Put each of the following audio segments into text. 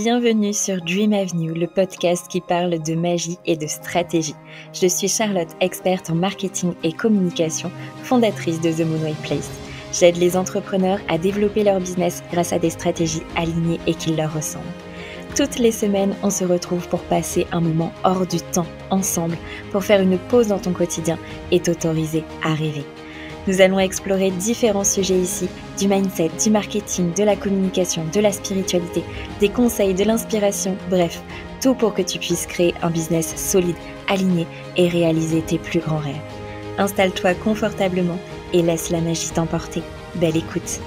Bienvenue sur Dream Avenue, le podcast qui parle de magie et de stratégie. Je suis Charlotte, experte en marketing et communication, fondatrice de The Moonway Place. J'aide les entrepreneurs à développer leur business grâce à des stratégies alignées et qui leur ressemblent. Toutes les semaines, on se retrouve pour passer un moment hors du temps ensemble, pour faire une pause dans ton quotidien et t'autoriser à rêver. Nous allons explorer différents sujets ici, du mindset, du marketing, de la communication, de la spiritualité, des conseils, de l'inspiration, bref, tout pour que tu puisses créer un business solide, aligné et réaliser tes plus grands rêves. Installe-toi confortablement et laisse la magie t'emporter. Belle écoute!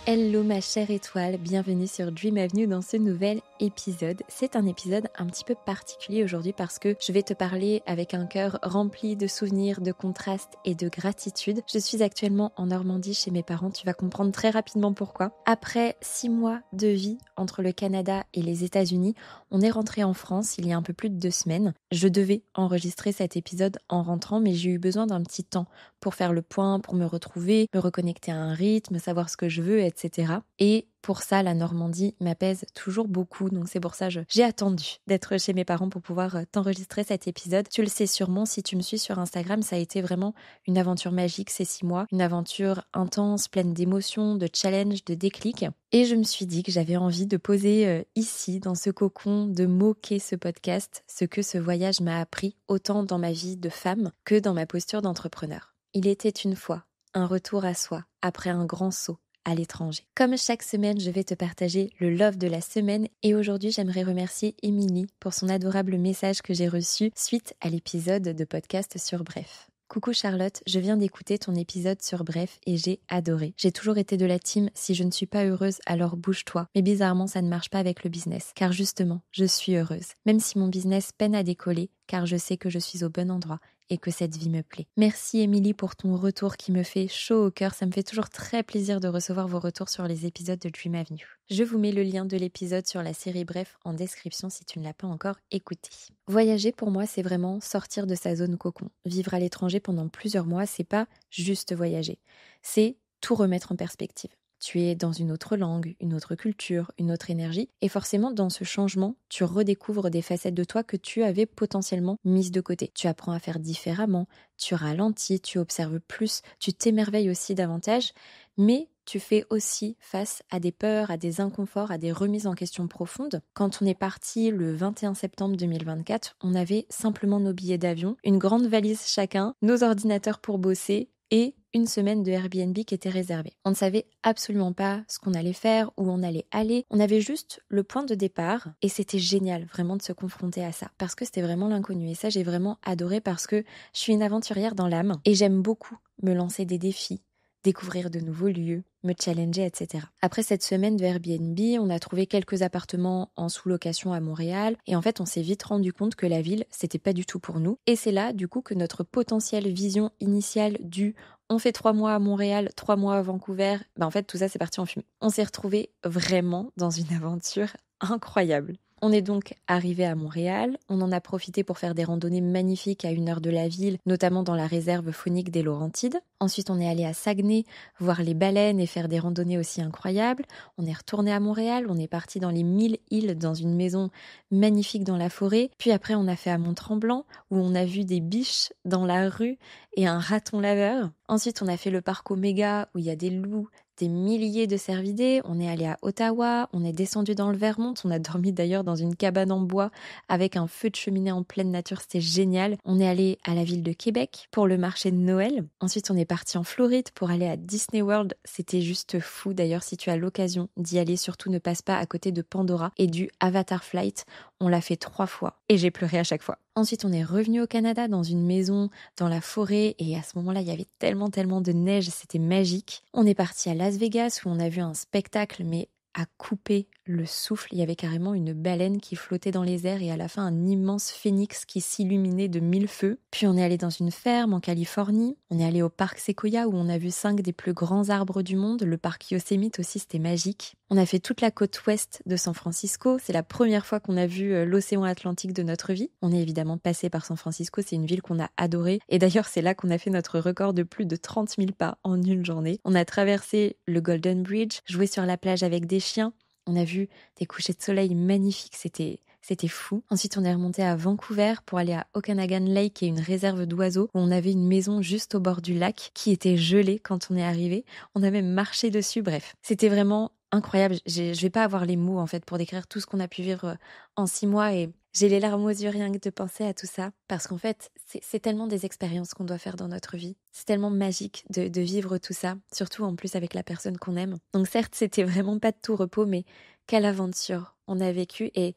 Hello ma chère étoile, bienvenue sur Dream Avenue dans ce nouvel épisode. C'est un épisode un petit peu particulier aujourd'hui parce que je vais te parler avec un cœur rempli de souvenirs, de contrastes et de gratitude. Je suis actuellement en Normandie chez mes parents, tu vas comprendre très rapidement pourquoi. Après 6 mois de vie entre le Canada et les États-Unis, on est rentré en France il y a un peu plus de 2 semaines. Je devais enregistrer cet épisode en rentrant, mais j'ai eu besoin d'un petit temps pour faire le point, pour me retrouver, me reconnecter à un rythme, savoir ce que je veux, etc. Et pour ça, la Normandie m'apaise toujours beaucoup, donc c'est pour ça que j'ai attendu d'être chez mes parents pour pouvoir t'enregistrer cet épisode. Tu le sais sûrement, si tu me suis sur Instagram, ça a été vraiment une aventure magique ces 6 mois, une aventure intense, pleine d'émotions, de challenges, de déclics. Et je me suis dit que j'avais envie de poser ici, dans ce cocon, de moquer ce podcast, ce que ce voyage m'a appris, autant dans ma vie de femme que dans ma posture d'entrepreneur. Il était une fois un retour à soi après un grand saut à l'étranger. Comme chaque semaine, je vais te partager le love de la semaine et aujourd'hui, j'aimerais remercier Émilie pour son adorable message que j'ai reçu suite à l'épisode de podcast sur Bref. Coucou Charlotte, je viens d'écouter ton épisode sur Bref et j'ai adoré. J'ai toujours été de la team si je ne suis pas heureuse, alors bouge-toi. Mais bizarrement, ça ne marche pas avec le business. Car justement, je suis heureuse. Même si mon business peine à décoller, car je sais que je suis au bon endroit et que cette vie me plaît. Merci Émilie pour ton retour qui me fait chaud au cœur. Ça me fait toujours très plaisir de recevoir vos retours sur les épisodes de Dream Avenue. Je vous mets le lien de l'épisode sur la série Bref en description si tu ne l'as pas encore écouté. Voyager pour moi, c'est vraiment sortir de sa zone cocon. Vivre à l'étranger pendant plusieurs mois, c'est pas juste voyager. C'est tout remettre en perspective. Tu es dans une autre langue, une autre culture, une autre énergie. Et forcément, dans ce changement, tu redécouvres des facettes de toi que tu avais potentiellement mises de côté. Tu apprends à faire différemment, tu ralentis, tu observes plus, tu t'émerveilles aussi davantage. Mais tu fais aussi face à des peurs, à des inconforts, à des remises en question profondes. Quand on est parti le 21 septembre 2024, on avait simplement nos billets d'avion, une grande valise chacun, nos ordinateurs pour bosser et une semaine de Airbnb qui était réservée. On ne savait absolument pas ce qu'on allait faire, où on allait aller. On avait juste le point de départ et c'était génial vraiment de se confronter à ça parce que c'était vraiment l'inconnu. Et ça, j'ai vraiment adoré parce que je suis une aventurière dans l'âme et j'aime beaucoup me lancer des défis, découvrir de nouveaux lieux, me challenger, etc. Après cette semaine de Airbnb, on a trouvé quelques appartements en sous-location à Montréal et en fait on s'est vite rendu compte que la ville c'était pas du tout pour nous et c'est là du coup que notre potentielle vision initiale du on fait 3 mois à Montréal, 3 mois à Vancouver, en fait tout ça c'est parti en fumée. On s'est retrouvés vraiment dans une aventure incroyable. On est donc arrivé à Montréal, on en a profité pour faire des randonnées magnifiques à 1 heure de la ville, notamment dans la réserve faunique des Laurentides. Ensuite, on est allé à Saguenay, voir les baleines et faire des randonnées aussi incroyables. On est retourné à Montréal, on est parti dans les 1000 îles dans une maison magnifique dans la forêt. Puis après, on a fait à Mont-Tremblant, où on a vu des biches dans la rue et un raton laveur. Ensuite, on a fait le parc Oméga, où il y a des loups, des milliers de cervidés. On est allé à Ottawa, on est descendu dans le Vermont, on a dormi d'ailleurs dans une cabane en bois avec un feu de cheminée en pleine nature, c'était génial. On est allé à la ville de Québec pour le marché de Noël. Ensuite, on est parti en Floride pour aller à Disney World, c'était juste fou. D'ailleurs, si tu as l'occasion d'y aller, surtout ne passe pas à côté de Pandora et du Avatar Flight. On l'a fait 3 fois et j'ai pleuré à chaque fois. Ensuite, on est revenu au Canada dans une maison dans la forêt et à ce moment-là, il y avait tellement de neige, c'était magique. On est parti à Las Vegas où on a vu un spectacle mais à couper le souffle. Il y avait carrément une baleine qui flottait dans les airs et à la fin un immense phénix qui s'illuminait de 1000 feux. Puis on est allé dans une ferme en Californie. On est allé au parc Sequoia où on a vu 5 des plus grands arbres du monde. Le parc Yosemite aussi, c'était magique. On a fait toute la côte ouest de San Francisco. C'est la première fois qu'on a vu l'océan Atlantique de notre vie. On est évidemment passé par San Francisco. C'est une ville qu'on a adorée. Et d'ailleurs, c'est là qu'on a fait notre record de plus de 30 000 pas en une journée. On a traversé le Golden Bridge, joué sur la plage avec des chiens. On a vu des couchers de soleil magnifiques, c'était fou. Ensuite, on est remonté à Vancouver pour aller à Okanagan Lake, qui est une réserve d'oiseaux, où on avait une maison juste au bord du lac qui était gelée quand on est arrivé. On a même marché dessus, bref. C'était vraiment incroyable. Je vais pas avoir les mots en fait pour décrire tout ce qu'on a pu vivre en 6 mois et j'ai les larmes aux yeux rien que de penser à tout ça. Parce qu'en fait, c'est tellement des expériences qu'on doit faire dans notre vie. C'est tellement magique de vivre tout ça, surtout en plus avec la personne qu'on aime. Donc certes, c'était vraiment pas de tout repos, mais quelle aventure on a vécu et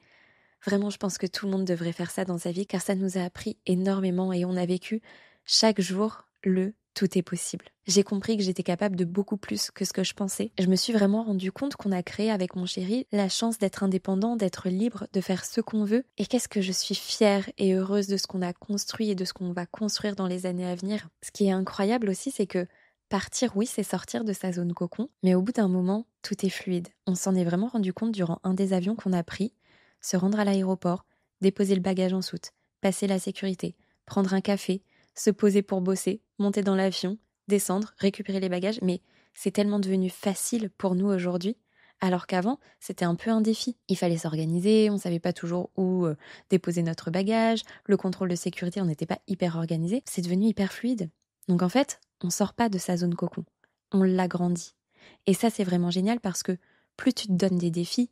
vraiment, je pense que tout le monde devrait faire ça dans sa vie car ça nous a appris énormément et on a vécu chaque jour tout est possible. J'ai compris que j'étais capable de beaucoup plus que ce que je pensais. Je me suis vraiment rendu compte qu'on a créé avec mon chéri la chance d'être indépendant, d'être libre, de faire ce qu'on veut. Et qu'est-ce que je suis fière et heureuse de ce qu'on a construit et de ce qu'on va construire dans les années à venir. Ce qui est incroyable aussi, c'est que partir, oui, c'est sortir de sa zone cocon, mais au bout d'un moment, tout est fluide. On s'en est vraiment rendu compte durant un des avions qu'on a pris, se rendre à l'aéroport, déposer le bagage en soute, passer la sécurité, prendre un café, se poser pour bosser, monter dans l'avion, descendre, récupérer les bagages, mais c'est tellement devenu facile pour nous aujourd'hui, alors qu'avant, c'était un peu un défi. Il fallait s'organiser, on savait pas toujours où déposer notre bagage, le contrôle de sécurité, on n'était pas hyper organisé, c'est devenu hyper fluide. Donc en fait, on sort pas de sa zone cocon, on l'agrandit. Et ça, c'est vraiment génial parce que plus tu te donnes des défis,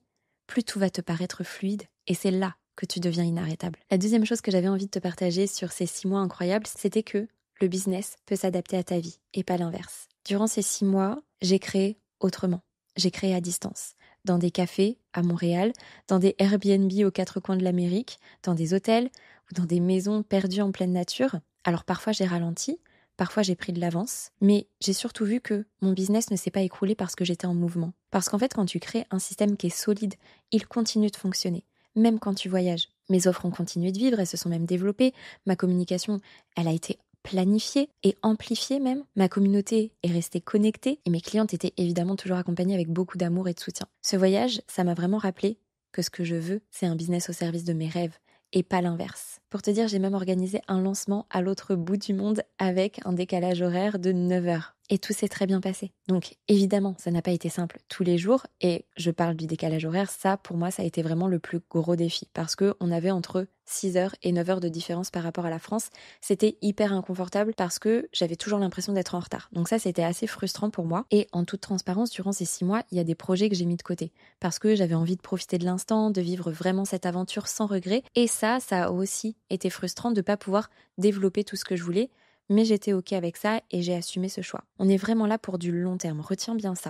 plus tout va te paraître fluide, et c'est là que tu deviens inarrêtable. La deuxième chose que j'avais envie de te partager sur ces 6 mois incroyables, c'était que le business peut s'adapter à ta vie et pas l'inverse. Durant ces 6 mois, j'ai créé autrement. J'ai créé à distance. Dans des cafés à Montréal, dans des Airbnb aux 4 coins de l'Amérique, dans des hôtels ou dans des maisons perdues en pleine nature. Alors parfois j'ai ralenti, parfois j'ai pris de l'avance, mais j'ai surtout vu que mon business ne s'est pas écroulé parce que j'étais en mouvement. Parce qu'en fait, quand tu crées un système qui est solide, il continue de fonctionner. Même quand tu voyages. Mes offres ont continué de vivre, elles se sont même développées. Ma communication, elle a été planifiée et amplifiée même. Ma communauté est restée connectée et mes clientes étaient évidemment toujours accompagnées avec beaucoup d'amour et de soutien. Ce voyage, ça m'a vraiment rappelé que ce que je veux, c'est un business au service de mes rêves et pas l'inverse. Pour te dire, j'ai même organisé un lancement à l'autre bout du monde avec un décalage horaire de 9 heures. Et tout s'est très bien passé. Donc évidemment, ça n'a pas été simple tous les jours. Et je parle du décalage horaire, ça pour moi, ça a été vraiment le plus gros défi. Parce qu'on avait entre 6 heures et 9 heures de différence par rapport à la France. C'était hyper inconfortable parce que j'avais toujours l'impression d'être en retard. Donc ça, c'était assez frustrant pour moi. Et en toute transparence, durant ces 6 mois, il y a des projets que j'ai mis de côté. Parce que j'avais envie de profiter de l'instant, de vivre vraiment cette aventure sans regret. Et ça a aussi été frustrant de ne pas pouvoir développer tout ce que je voulais. Mais j'étais OK avec ça et j'ai assumé ce choix. On est vraiment là pour du long terme, retiens bien ça.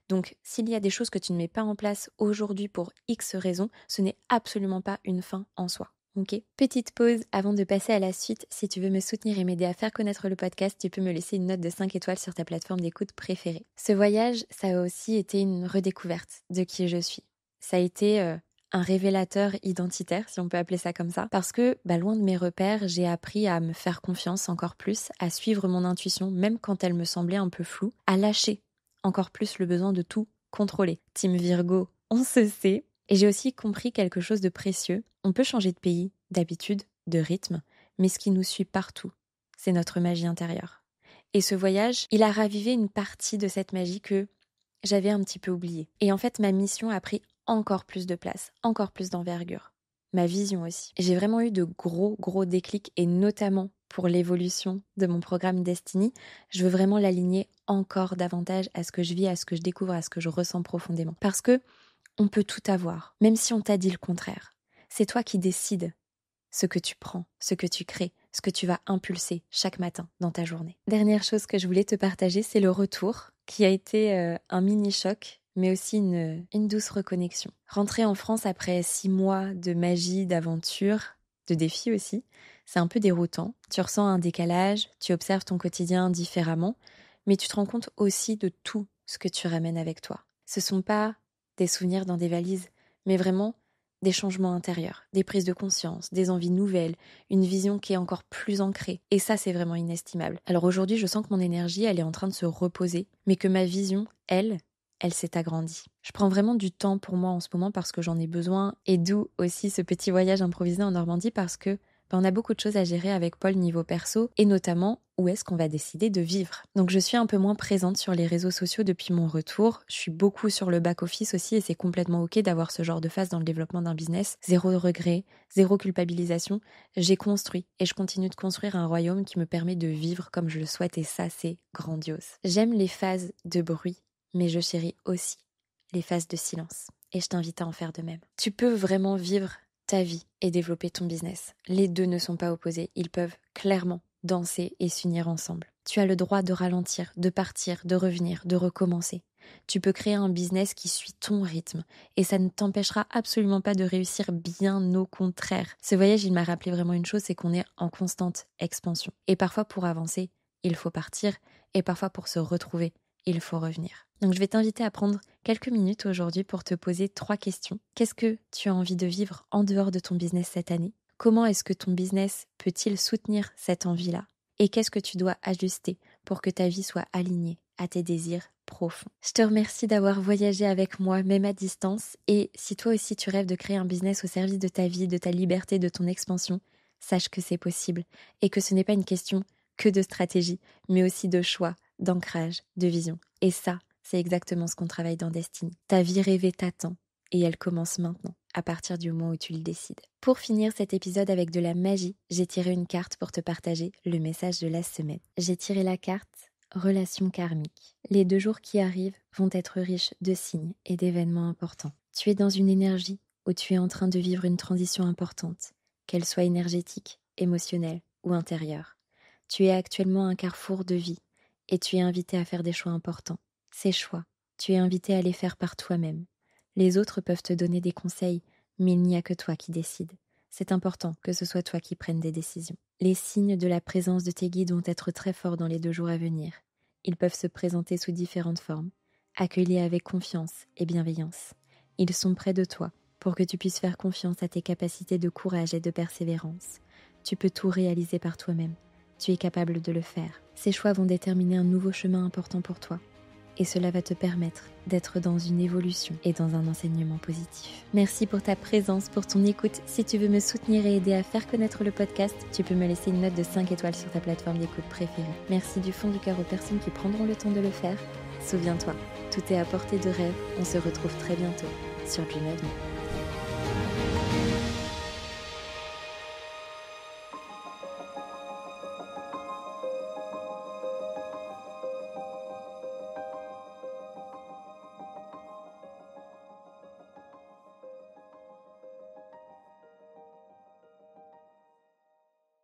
Donc, s'il y a des choses que tu ne mets pas en place aujourd'hui pour X raisons, ce n'est absolument pas une fin en soi. Ok ? Petite pause avant de passer à la suite. Si tu veux me soutenir et m'aider à faire connaître le podcast, tu peux me laisser une note de 5 étoiles sur ta plateforme d'écoute préférée. Ce voyage, ça a aussi été une redécouverte de qui je suis. Ça a été un révélateur identitaire, si on peut appeler ça comme ça. Parce que, loin de mes repères, j'ai appris à me faire confiance encore plus, à suivre mon intuition, même quand elle me semblait un peu floue, à lâcher encore plus le besoin de tout contrôler. Team Virgo, on se sait. Et j'ai aussi compris quelque chose de précieux. On peut changer de pays, d'habitude, de rythme, mais ce qui nous suit partout, c'est notre magie intérieure. Et ce voyage, il a ravivé une partie de cette magie que j'avais un petit peu oubliée. Et en fait, ma mission a pris encore plus de place, encore plus d'envergure. Ma vision aussi. J'ai vraiment eu de gros déclics et notamment pour l'évolution de mon programme Destiny, je veux vraiment l'aligner encore davantage à ce que je vis, à ce que je découvre, à ce que je ressens profondément. Parce que on peut tout avoir, même si on t'a dit le contraire. C'est toi qui décides ce que tu prends, ce que tu crées, ce que tu vas impulser chaque matin dans ta journée. Dernière chose que je voulais te partager, c'est le retour qui a été un mini-choc, mais aussi une douce reconnexion. Rentrer en France après 6 mois de magie, d'aventure, de défis aussi, c'est un peu déroutant. Tu ressens un décalage, tu observes ton quotidien différemment, mais tu te rends compte aussi de tout ce que tu ramènes avec toi. Ce sont pas des souvenirs dans des valises, mais vraiment des changements intérieurs, des prises de conscience, des envies nouvelles, une vision qui est encore plus ancrée. Et ça, c'est vraiment inestimable. Alors aujourd'hui, je sens que mon énergie, elle est en train de se reposer, mais que ma vision, elle s'est agrandie. Je prends vraiment du temps pour moi en ce moment parce que j'en ai besoin, et d'où aussi ce petit voyage improvisé en Normandie parce que on a beaucoup de choses à gérer avec Paul niveau perso et notamment où est-ce qu'on va décider de vivre. Donc je suis un peu moins présente sur les réseaux sociaux depuis mon retour. Je suis beaucoup sur le back-office aussi et c'est complètement ok d'avoir ce genre de phase dans le développement d'un business. Zéro regret, zéro culpabilisation. J'ai construit et je continue de construire un royaume qui me permet de vivre comme je le souhaite et ça c'est grandiose. J'aime les phases de bruit, mais je chéris aussi les phases de silence et je t'invite à en faire de même. Tu peux vraiment vivre ta vie et développer ton business. Les deux ne sont pas opposés, ils peuvent clairement danser et s'unir ensemble. Tu as le droit de ralentir, de partir, de revenir, de recommencer. Tu peux créer un business qui suit ton rythme et ça ne t'empêchera absolument pas de réussir, bien au contraire. Ce voyage, il m'a rappelé vraiment une chose, c'est qu'on est en constante expansion. Et parfois pour avancer, il faut partir et parfois pour se retrouver, il faut revenir. Donc je vais t'inviter à prendre quelques minutes aujourd'hui pour te poser 3 questions. Qu'est-ce que tu as envie de vivre en dehors de ton business cette année ? Comment est-ce que ton business peut-il soutenir cette envie-là ? Et qu'est-ce que tu dois ajuster pour que ta vie soit alignée à tes désirs profonds ? Je te remercie d'avoir voyagé avec moi, même à distance. Et si toi aussi tu rêves de créer un business au service de ta vie, de ta liberté, de ton expansion, sache que c'est possible et que ce n'est pas une question que de stratégie, mais aussi de choix, d'ancrage, de vision. Et ça, c'est exactement ce qu'on travaille dans Destiny. Ta vie rêvée t'attend et elle commence maintenant, à partir du moment où tu le décides. Pour finir cet épisode avec de la magie, j'ai tiré une carte pour te partager le message de la semaine. J'ai tiré la carte Relation karmique. Les 2 jours qui arrivent vont être riches de signes et d'événements importants. Tu es dans une énergie où tu es en train de vivre une transition importante, qu'elle soit énergétique, émotionnelle ou intérieure. Tu es actuellement à un carrefour de vie et tu es invité à faire des choix importants. Ces choix, tu es invité à les faire par toi-même. Les autres peuvent te donner des conseils, mais il n'y a que toi qui décides. C'est important que ce soit toi qui prennes des décisions. Les signes de la présence de tes guides vont être très forts dans les 2 jours à venir. Ils peuvent se présenter sous différentes formes, accueillis avec confiance et bienveillance. Ils sont près de toi pour que tu puisses faire confiance à tes capacités de courage et de persévérance. Tu peux tout réaliser par toi-même. Tu es capable de le faire. Ces choix vont déterminer un nouveau chemin important pour toi. Et cela va te permettre d'être dans une évolution et dans un enseignement positif. Merci pour ta présence, pour ton écoute. Si tu veux me soutenir et aider à faire connaître le podcast, tu peux me laisser une note de 5 étoiles sur ta plateforme d'écoute préférée. Merci du fond du cœur aux personnes qui prendront le temps de le faire. Souviens-toi, tout est à portée de rêve. On se retrouve très bientôt sur Dream Avenue.